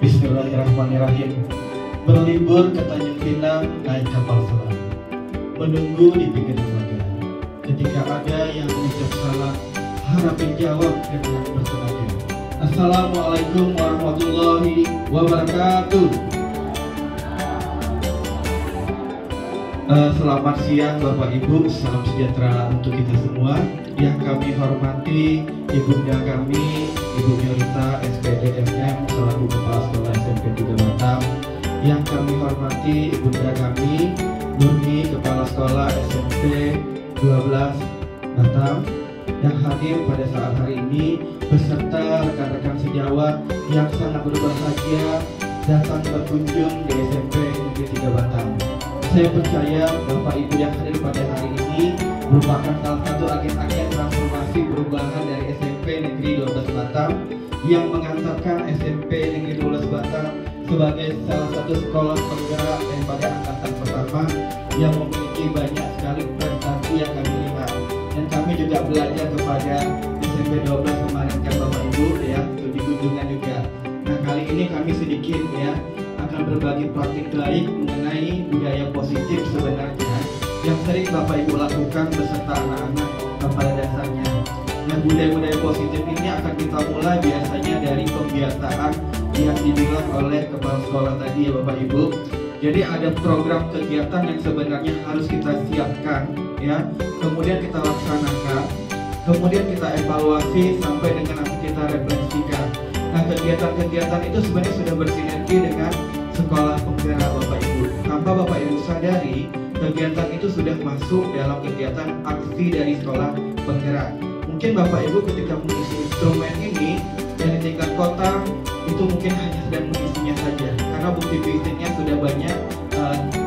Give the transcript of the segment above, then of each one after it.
Bismillahirrahmanirrahim. Berlibur ke Tanjung Pinang naik kapal selam, menunggu di pinggir telaga. Ketika ada yang mengucap salam, harap menjawab dengan bertenaga. Assalamualaikum warahmatullahi wabarakatuh. Selamat siang Bapak Ibu, salam sejahtera untuk kita semua. Yang kami hormati Ibunda kami, Ibu Nyorita SPD MM selaku Kepala Sekolah SMP 3 Batam. Yang kami hormati Ibunda kami, Nurni Kepala Sekolah SMP 12 Batam, yang hadir pada saat hari ini beserta rekan-rekan sejawat yang sangat berbahagia datang berkunjung di SMP Negeri 3 Batam. Saya percaya Bapak Ibu yang hadir pada hari ini merupakan salah satu agen-agen transformasi perubahan dari SMP Negeri 12 Batam yang mengantarkan SMP Negeri 12 Batam sebagai salah satu sekolah penggerak daripada angkatan pertama yang memiliki banyak sekali prestasi yang kami lihat. Dan kami juga belajar kepada SMP 12 kemarin kan Bapak Ibu ya, studi kunjungan juga. Nah kali ini kami sedikit ya akan berbagi praktik baik mengenai budaya positif sebenarnya yang sering Bapak Ibu lakukan beserta anak-anak pada dasarnya. Nah budaya-budaya positif ini akan kita mulai biasanya dari pembiasaan yang dibilang oleh kepala sekolah tadi ya Bapak Ibu. Jadi ada program kegiatan yang sebenarnya harus kita siapkan ya, kemudian kita laksanakan, kemudian kita evaluasi sampai dengan nanti kita refleksikan. Nah kegiatan-kegiatan itu sebenarnya sudah bersinergi dengan sekolah penggerak Bapak Ibu. Tanpa Bapak Ibu sadari, kegiatan itu sudah masuk dalam kegiatan aksi dari sekolah penggerak. Mungkin Bapak Ibu ketika mengisi instrumen ini dari tingkat kota itu mungkin hanya sedang mengisinya saja, karena bukti fisiknya sudah banyak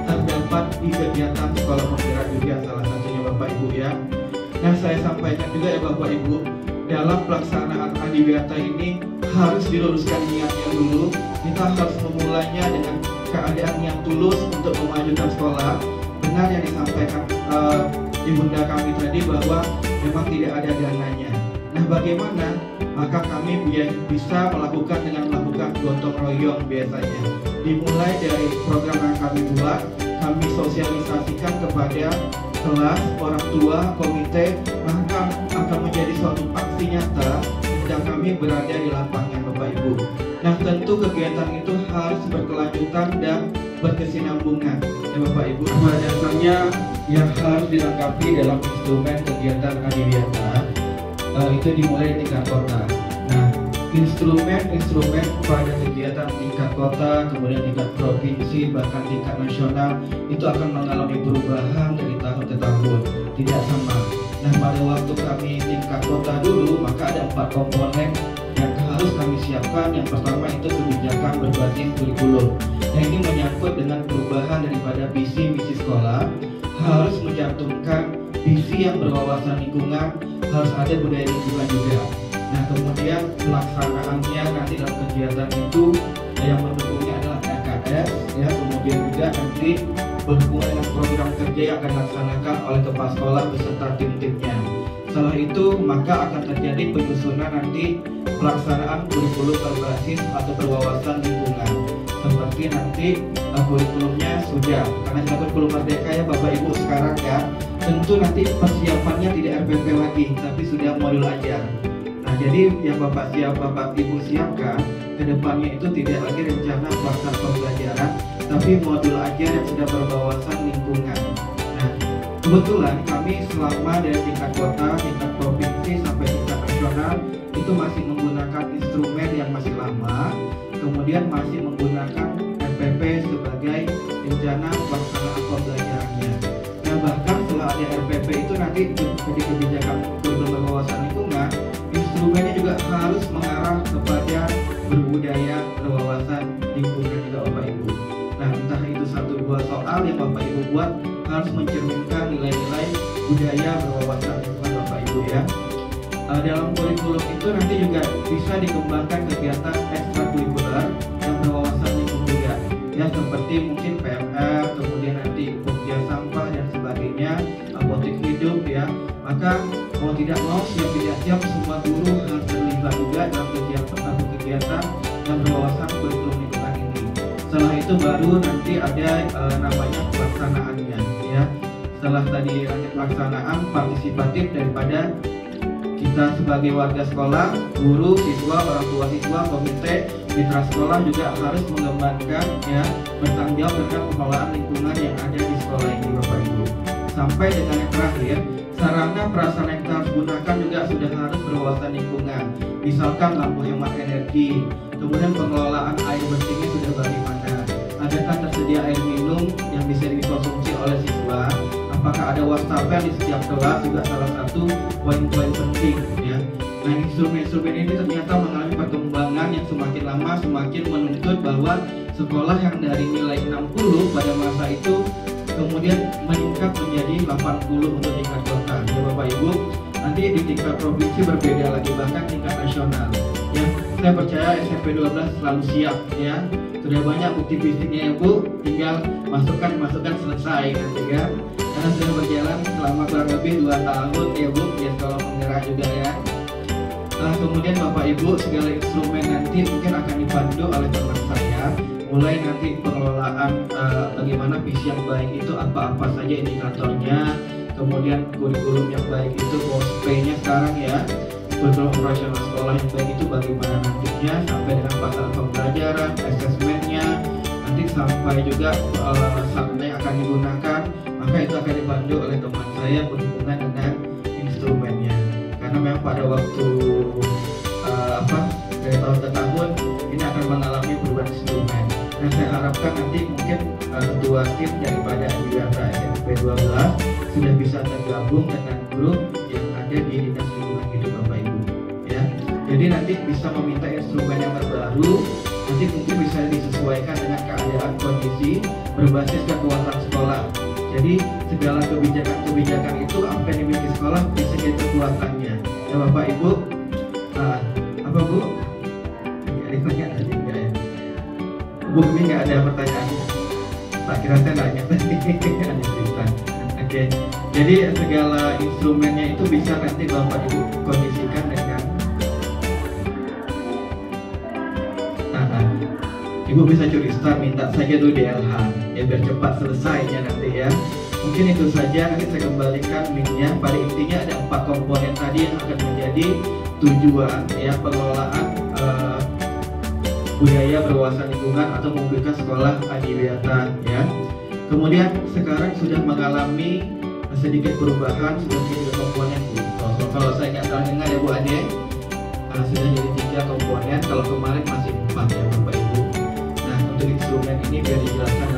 terdapat di kegiatan sekolah penggerak juga salah satunya Bapak Ibu ya. Nah saya sampaikan juga ya Bapak Ibu, dalam pelaksanaan adiwiyata ini harus diluruskan niatnya dulu. Kita harus memulainya dengan keadaan yang tulus untuk memajukan sekolah. Benar yang disampaikan Ibunda kami tadi bahwa memang tidak ada dananya. Nah bagaimana? Maka kami bisa melakukan dengan melakukan gotong royong biasanya. Dimulai dari program yang kami buat, kami sosialisasikan kepada kelas, orang tua, komite, maka akan menjadi suatu aksi nyata ketika kami berada di lapangan Bapak Ibu. Nah tentu kegiatan itu harus berkelanjutan dan berkesinambungan ya Bapak Ibu. Pada dasarnya yang harus dilengkapi dalam instrumen kegiatan adiwiyata itu dimulai di tingkat kota. Nah instrumen pada kegiatan tingkat kota, kemudian tingkat provinsi, bahkan tingkat nasional itu akan mengalami perubahan dari tahun ke tahun, tidak sama. Nah pada waktu kami tingkat kota dulu, maka ada 4 komponen yang harus kami siapkan. Yang pertama itu kebijakan berbasis kurikulum. Nah ini menyangkut dengan perubahan daripada visi misi sekolah, harus mencantumkan visi yang berwawasan lingkungan, harus ada budaya lingkungan juga. Nah kemudian pelaksanaannya nanti dalam kegiatan itu yang mendukungnya adalah RKS ya, kemudian juga nanti berhubungan dengan program kerja yang akan dilaksanakan oleh kepala sekolah beserta tim-timnya. Setelah itu maka akan terjadi penyusunan nanti pelaksanaan kurikulum berbasis atau berwawasan lingkungan. Seperti nanti kurikulumnya sudah, karena kita kurikulum merdeka ya Bapak Ibu sekarang ya, tentu nanti persiapannya tidak RPP lagi, tapi sudah modul ajar. Nah jadi yang Bapak Ibu siapkan ke depannya itu tidak lagi rencana pelaksanaan pembelajaran, tapi modul ajar yang sudah berwawasan lingkungan. Nah kebetulan kami selama dari tingkat kota, tingkat provinsi sampai tingkat nasional itu masih menggunakan instrumen yang masih lama, kemudian masih menggunakan RPP sebagai rencana pelaksanaan pembelajarannya. Nah bahkan setelah ada RPP itu nanti jadi kebijakan kurikulum berwawasan lingkungan, instrumennya juga harus mengarah kepada berbudaya berwawasan lingkungan juga Bapak Ibu. Nah entah itu 1-2 soal yang Bapak Ibu buat harus mencerminkan nilai-nilai budaya berwawasan lingkungan Bapak Ibu ya. Dalam kurikulum itu nanti juga bisa dikembangkan kegiatan ekstrakurikuler yang berwawasan lingkungan juga ya, seperti mungkin PMR, kemudian nanti pembuangan sampah dan sebagainya, apotek hidup ya. Maka mau tidak mau siap tidak siap semua guru harus terlibat juga dalam kegiatan yang berwawasan kurikulum lingkungan itu baru nanti ada namanya pelaksanaannya ya. Setelah tadi ada pelaksanaan partisipatif daripada kita sebagai warga sekolah, guru, siswa, orang tua siswa, komite, mitra sekolah juga harus mengembangkan ya, bertanggung jawab dengan pengelolaan lingkungan yang ada di sekolah ini Bapak Ibu. Sampai dengan yang terakhir, sarana prasarana yang kita harus gunakan juga sudah harus berwawasan lingkungan. Misalkan lampu hemat energi, kemudian pengelolaan air bersihnya sudah bagaimana? Adakah tersedia air minum yang bisa dikonsumsi oleh siswa? Apakah ada wastafel di setiap kelas, juga salah satu poin-poin penting ya. Nah, instrumen-instrumen ini ternyata mengalami perkembangan yang semakin lama semakin menuntut bahwa sekolah yang dari nilai 60 pada masa itu kemudian meningkat menjadi 80 untuk tingkat kota ya Bapak Ibu. Nanti di tingkat provinsi berbeda lagi, bahkan tingkat nasional ya. Saya percaya SMP 12 selalu siap ya. Sudah banyak bukti fisiknya ya Bu, tinggal masukkan selesai nanti ya. Karena sudah berjalan selama kurang lebih 2 tahun ya Bu, ya sekolah penggerak juga ya. Nah, kemudian Bapak Ibu, segala instrumen nanti mungkin akan dipandu oleh teman saya. Mulai nanti pengelolaan bagaimana visi yang baik itu apa-apa saja indikatornya. Kemudian kurikulum yang baik itu POSP-nya sekarang ya. Kurikulum operasional sekolah yang baik itu bagaimana nantinya, sampai dengan pasal pembelajaran, asesmennya, nanti sampai juga sarana yang akan digunakan. Maka itu akan dipandu oleh teman saya berhubungan dengan instrumennya. Karena memang pada waktu dari tahun ke tahun ini akan mengalami perubahan instrumen. Dan saya harapkan nanti mungkin ketua tim daripada Adiwiyata SMP 12 sudah bisa tergabung dengan grup yang ada di Dinas Lingkungan Hidup Bapak Ibu ya. Jadi nanti bisa meminta instrumen yang terbaru, nanti mungkin bisa disesuaikan dengan keadaan kondisi berbasis kekuatan sekolah. Jadi segala kebijakan itu apa yang dimiliki sekolah bisa jadi kekuatannya ya Bapak Ibu. Apa Bu? Ditanya tadi enggak ya? Bu, ini nggak ada pertanyaan. Tak kira saya nanya tadi. Ada cerita. Oke. Jadi segala instrumennya itu bisa nanti Bapak Ibu kondisikan dengan Ibu bisa curi start, minta saja dulu DLH ya, biar cepat selesainya nanti ya. Mungkin itu saja, nanti saya kembalikan linknya. Pada intinya ada 4 komponen tadi yang akan menjadi tujuan ya pengelolaan budaya berwawasan lingkungan atau membuka sekolah Adiwiyata ya. Kemudian sekarang sudah mengalami sedikit perubahan, sudah menjadi komponen Bu. Kalau saya nggak salah dengar ya Bu Ade, sudah jadi 3 komponen. Kalau kemarin masih 4 ya Bapak Ibu. Nah, untuk instrumen ini biar dijelaskan